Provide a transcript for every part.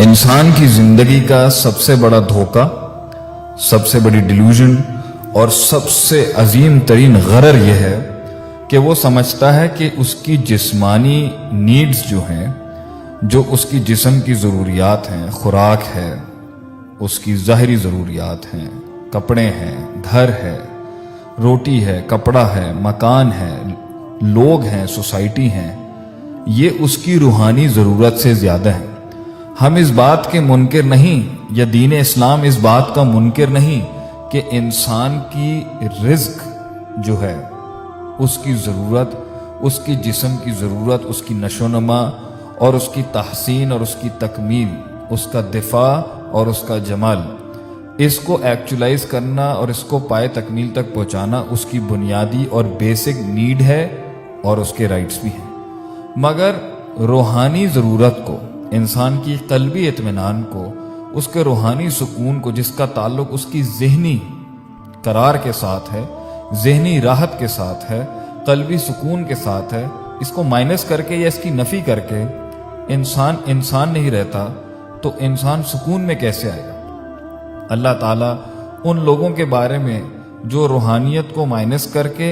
इंसान की जिंदगी का सबसे बड़ा धोखा, सबसे बड़ी डिल्यूजन और सबसे अजीम तरीन गरर यह है कि वो समझता है कि उसकी जिस्मानी नीड्स जो हैं, जो उसकी जिस्म की ज़रूरियात हैं, खुराक है, उसकी ज़ाहरी ज़रूरियात हैं, कपड़े हैं, घर है, रोटी है, कपड़ा है, मकान है, लोग हैं, सोसाइटी हैं, ये उसकी रूहानी ज़रूरत से ज़्यादा है। हम इस बात के मुनकिर नहीं, या दीन इस्लाम इस बात का मुनकिर नहीं कि इंसान की रिज्क जो है, उसकी ज़रूरत, उसकी जिस्म की ज़रूरत, उसकी नशोनमा और उसकी तहसीन और उसकी तकमील, उसका दिफा और उसका जमाल, इसको एक्चुलाइज करना और इसको पाए तकमील तक पहुँचाना उसकी बुनियादी और बेसिक नीड है और उसके राइट्स भी हैं। मगर रूहानी ज़रूरत को, इंसान की कल्बी इत्मीनान को, उसके रूहानी सुकून को, जिसका ताल्लुक उसकी ज़हनी करार के साथ है, ज़हनी राहत के साथ है, कल्बी सुकून के साथ है, इसको माइनस करके या इसकी नफ़ी करके इंसान नहीं रहता, तो इंसान सुकून में कैसे आएगा। अल्लाह ताला उन लोगों के बारे में जो रूहानियत को माइनस करके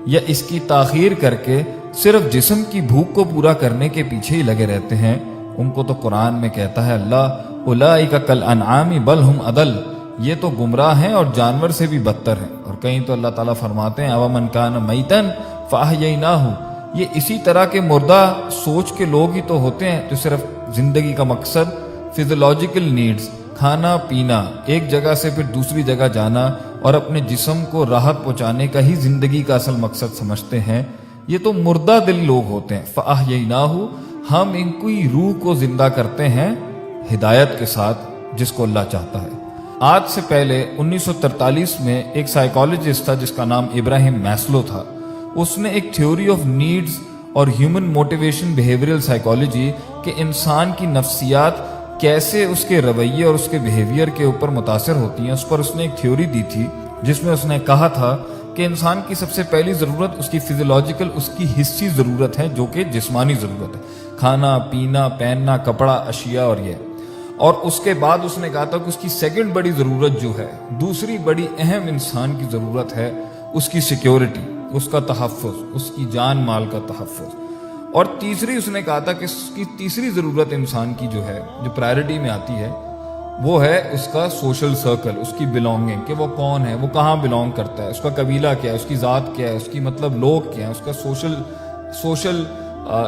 या इसकी ताख़ीर करके सिर्फ जिस्म की भूख को पूरा करने के पीछे ही लगे रहते हैं, उनको तो कुरान में कहता है अल्लाह, उलाइका कल अनआमी बल हुम अदल, ये तो गुमराह हैं और जानवर से भी बदतर हैं। और कहीं तो अल्लाह ताला फरमाते हैं अवमन कान मैतन फाहयैनाहु, ये इसी तरह के मुर्दा सोच के लोग ही तो होते हैं जो सिर्फ जिंदगी का मकसद फिजियोलॉजिकल नीड्स, खाना पीना, एक जगह से फिर दूसरी जगह जाना और अपने जिस्म को राहत पहुंचाने का ही जिंदगी का असल मकसद समझते हैं। ये तो मुर्दा दिल लोग होते हैं। फाहयैनाहु, हम इनकी रूह को जिंदा करते हैं हिदायत के साथ, जिसको अल्लाह चाहता है। आज से पहले 1943 में एक साइकोलॉजिस्ट था जिसका नाम इब्राहिम मैस्लो था। उसने एक थ्योरी ऑफ नीड्स और ह्यूमन मोटिवेशन बिहेवियरल साइकोलॉजी के इंसान की नफ्सियात कैसे उसके रवैये और उसके बिहेवियर के ऊपर मुतासर होती हैं, उस पर उसने एक थ्योरी दी थी, जिसमें उसने कहा था कि इंसान की सबसे पहली ज़रूरत उसकी फिजियोलॉजिकल, उसकी हिस्सी ज़रूरत है, जो कि जिस्मानी ज़रूरत है, खाना पीना पहनना कपड़ा अशिया और ये। और उसके बाद उसने कहा था कि उसकी सेकंड बड़ी ज़रूरत जो है, दूसरी बड़ी अहम इंसान की ज़रूरत है, उसकी सिक्योरिटी, उसका तहफ़्फ़ुज़, उसकी जान माल का तहफ़्फ़ुज़। और तीसरी उसने कहा था कि उसकी तीसरी ज़रूरत इंसान की जो है, जो प्रायोरिटी में आती है, वो है उसका सोशल सर्कल, उसकी बिलोंगिंग, कि वो कौन है, वो कहाँ बिलोंग करता है, उसका कबीला क्या है, उसकी ज़ात क्या है, उसकी मतलब लोग क्या है, उसका सोशल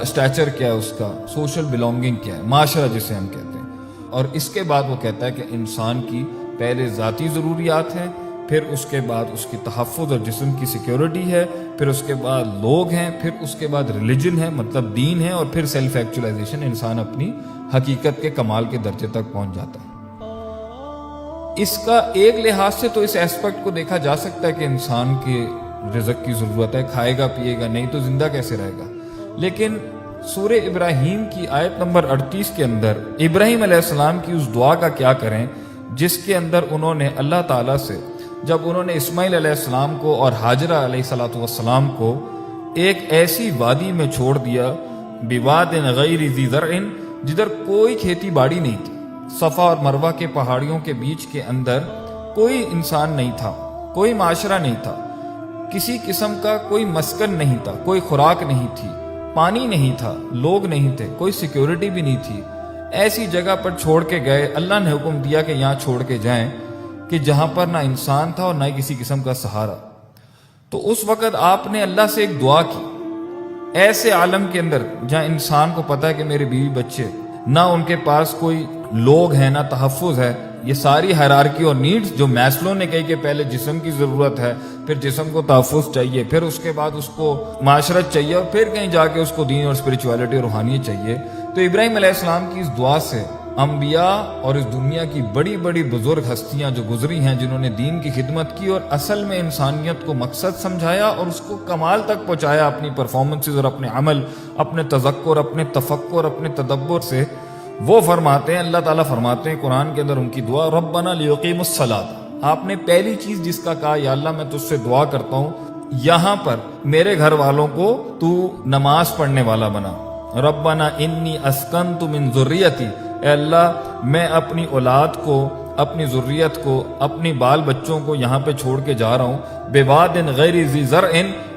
स्टैचर क्या है, उसका सोशल बिलोंगिंग क्या है, माशरा जिसे हम कहते हैं। और इसके बाद वो कहता है कि इंसान की पहले ज़ाती ज़रूरियात हैं, फिर उसके बाद उसकी तहफ़्फ़ुज़ और जिस्म की सिक्योरिटी है, फिर उसके बाद लोग हैं, फिर उसके बाद रिलीजन है, मतलब दीन है, और फिर सेल्फ एक्चुअलाइजेशन, इंसान अपनी हकीकत के कमाल के दर्जे तक पहुंच जाता है। इसका एक लिहाज से तो इस एस्पेक्ट को देखा जा सकता है कि इंसान के रिज़्क़ की ज़रूरत है, खाएगा पिएगा, नहीं तो जिंदा कैसे रहेगा। लेकिन सूरे इब्राहीम की आयत नंबर 38 के अंदर इब्राहीम अलैहिस्सलाम की उस दुआ का क्या करें, जिसके अंदर उन्होंने अल्लाह ताला से, जब उन्होंने इस्माइल अलैहिस्सलाम को और हाजरा अलैहिस्सलाम को एक ऐसी वादी में छोड़ दिया, बिवादिन गैरि ज़ी ज़र्इन, जिधर कोई खेती बाड़ी नहीं थी, सफ़ा और मरवा के पहाड़ियों के बीच के अंदर कोई इंसान नहीं था, कोई माशरा नहीं था, किसी किस्म का कोई मस्कन नहीं था, कोई खुराक नहीं थी, पानी नहीं था, लोग नहीं थे, कोई सिक्योरिटी भी नहीं थी। ऐसी जगह पर छोड़ के गए। अल्लाह ने हुक्म दिया कि यहाँ छोड़ के जाएं, कि जहां पर ना इंसान था और ना ही किसी किस्म का सहारा। तो उस वक़्त आपने अल्लाह से एक दुआ की, ऐसे आलम के अंदर जहां इंसान को पता है कि मेरे बीवी बच्चे, ना उनके पास कोई लोग हैं, ना तहफ़्फ़ुज़ है, ये सारी हायरार्की और नीड्स जो मैस्लो ने कही कि पहले जिस्म की ज़रूरत है, फिर जिस्म को तहफ़्फ़ुज़ चाहिए, फिर उसके बाद उसको माशरत चाहिए, और फिर कहीं जाके उसको दीन और स्पिरिचुअलिटी और रूहानियत चाहिए। तो इब्राहीम अलैहिस्सलाम की इस दुआ से अंबिया और इस दुनिया की बड़ी बड़ी बुजुर्ग हस्तियां जो गुजरी हैं, जिन्होंने दीन की खिदमत की और असल में इंसानियत को मकसद समझाया और उसको कमाल तक पहुंचाया अपनी परफॉर्मेंसेस और अपने अमल, अपने तज़क्कुर, अपने तफक्कुर, अपने तदब्बुर से, वो फरमाते हैं, अल्लाह ताला फरमाते हैं कुरान के अंदर उनकी दुआ, रब्बना लियुकीमुस्सलात, आपने पहली चीज जिसका कहा, या अल्लाह मैं तुझसे दुआ करता हूँ यहाँ पर मेरे घर वालों को तू नमाज पढ़ने वाला बना। रब्बना इन्नी अस्कन्तु मिन ज़ुर्रियती, اے اللہ میں اپنی اولاد کو، اپنی ذریت کو، اپنی بال بچوں کو یہاں پہ چھوڑ کے جا رہا ہوں، بواد غیر ذی زرع،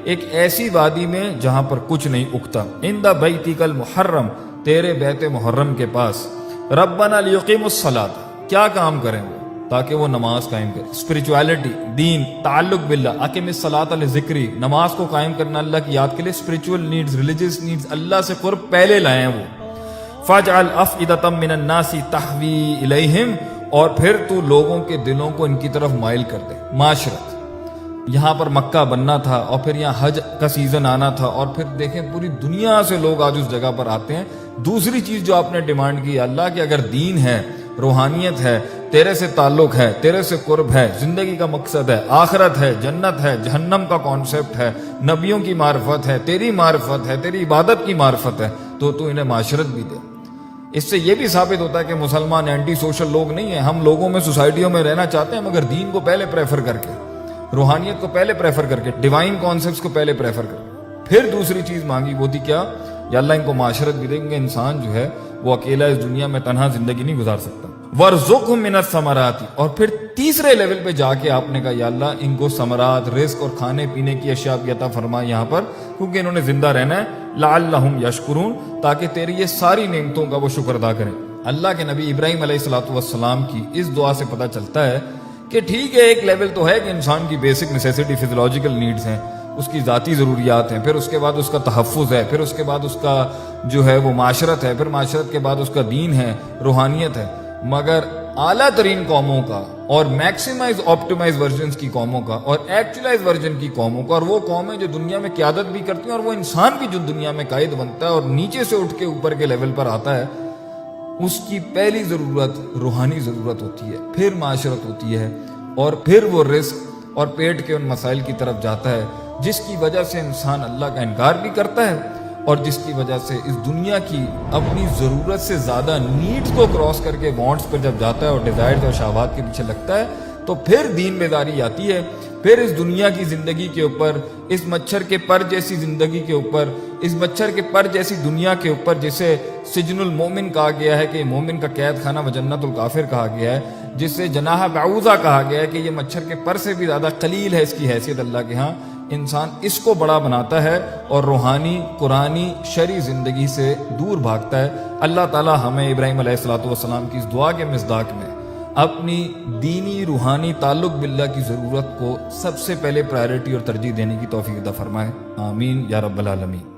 ایک ایسی وادی میں جہاں پر کچھ نہیں اگتا، عند بیتک المحرم، تیرے بیت محرم کے پاس، ربنا لیقیموا الصلاۃ، کیا کام کریں وہ؟ تاکہ وہ نماز قائم کرے، اسپرچویلٹی، دین، تعلق باللہ، اقم الصلاۃ لذکری، نماز کو قائم کرنا اللہ کی یاد کے لیے، اسپرچول نیڈز، ریلیجیس نیڈز، اللہ سے قرب پہلے لائیں وہ، فاجعل افئدۃ من الناس تہوی الیہم، اور پھر تو لوگوں کے دلوں کو ان کی طرف مائل کر دے، معاشرت، یہاں پر مکہ بننا تھا اور پھر یہاں حج کا سیزن آنا تھا، اور پھر دیکھیں پوری دنیا سے لوگ آج اس جگہ پر آتے ہیں۔ دوسری چیز جو آپ نے ڈیمانڈ کی اللہ کہ اگر دین ہے، روحانیت ہے، تیرے سے تعلق ہے، تیرے سے قرب ہے، زندگی کا مقصد ہے، آخرت ہے، جنت ہے، جہنم کا کانسیپٹ ہے، نبیوں کی معرفت ہے، تیری معرفت ہے، تیری عبادت کی معرفت ہے، تو انہیں معاشرت بھی دے۔ اس سے یہ بھی ثابت ہوتا ہے کہ مسلمان اینٹی سوشل لوگ نہیں ہیں، ہم لوگوں میں، سوسائٹیوں میں رہنا چاہتے ہیں مگر دین کو پہلے پریفر کر کے، روحانیت کو پہلے پریفر کر کے، ڈیوائن کانسیپٹس کو پہلے پریفر کر کے۔ پھر دوسری چیز مانگی، وہ تھی کیا؟ یا اللہ ان کو معاشرت بھی دے گے، انسان جو ہے وہ اکیلا اس دنیا میں تنہا زندگی نہیں گزار سکتا۔ وَارْزُقْهُم مِّنَ الثَّمَرَاتِ، اور پھر تیسرے لیول پہ جا کے آپ نے کہا یا اللہ ان کو ثمرات، رزق اور کھانے پینے کی اشیاء بھی عطا فرما یہاں پر، کیونکہ انہوں نے زندہ رہنا ہے، لَعَلَّهُمْ يَشْكُرُونَ، تاکہ تیری یہ ساری نعمتوں کا وہ شکر ادا کریں۔ اللہ کے نبی ابراہیم علیہ السلام کی اس دعا سے پتہ چلتا ہے کہ ٹھیک ہے ایک لیول تو ہے کہ انسان کی بیسک نیسیسٹی، فزیولوجیکل نیڈز ہیں، اس کی ذاتی ضروریات ہیں، پھر اس کے بعد اس کا تحفظ ہے، پھر اس کے بعد اس کا جو ہے وہ معاشرت ہے، پھر معاشرت کے بعد اس کا دین ہے، روحانیت ہے، مگر اعلیٰ ترین قوموں کا اور میکسیمائز آپٹیمائز ورژنز کی قوموں کا اور ایکچولائز ورژن کی قوموں کا، اور وہ قومیں جو دنیا میں قیادت بھی کرتی ہیں اور وہ انسان بھی جو دنیا میں قائد بنتا ہے اور نیچے سے اٹھ کے اوپر کے لیول پر آتا ہے، اس کی پہلی ضرورت روحانی ضرورت ہوتی ہے، پھر معاشرت ہوتی ہے، اور پھر وہ رزق اور پیٹ کے ان مسائل کی طرف جاتا ہے جس کی وجہ سے انسان اللہ کا انکار بھی کرتا ہے، اور جس کی وجہ سے اس دنیا کی اپنی ضرورت سے زیادہ نیڈز کو کراس کر کے وانٹس پر جب جاتا ہے اور ڈیزائرز اور شہوات کے پیچھے لگتا ہے، تو پھر دین بیداری آتی ہے، پھر اس دنیا کی زندگی کے اوپر، اس مچھر کے پر جیسی زندگی کے اوپر، اس مچھر کے پر جیسی دنیا کے اوپر، جسے سجن المومن کہا گیا ہے کہ مومن کا قید خانہ و جنت الکافر کہا گیا ہے، جسے جناح بعوضہ کہا گیا ہے کہ یہ مچھر کے پر سے بھی زیادہ قلیل ہے اس کی حیثیت اللہ کے ہاں، انسان اس کو بڑا بناتا ہے اور روحانی، قرآنی، شرعی زندگی سے دور بھاگتا ہے۔ اللہ تعالی ہمیں ابراہیم علیہ السلام کی اس دعا کے مصداق میں اپنی دینی روحانی تعلق باللہ کی ضرورت کو سب سے پہلے پرائرٹی اور ترجیح دینے کی توفیق عطا فرمائے، آمین یا رب العالمین۔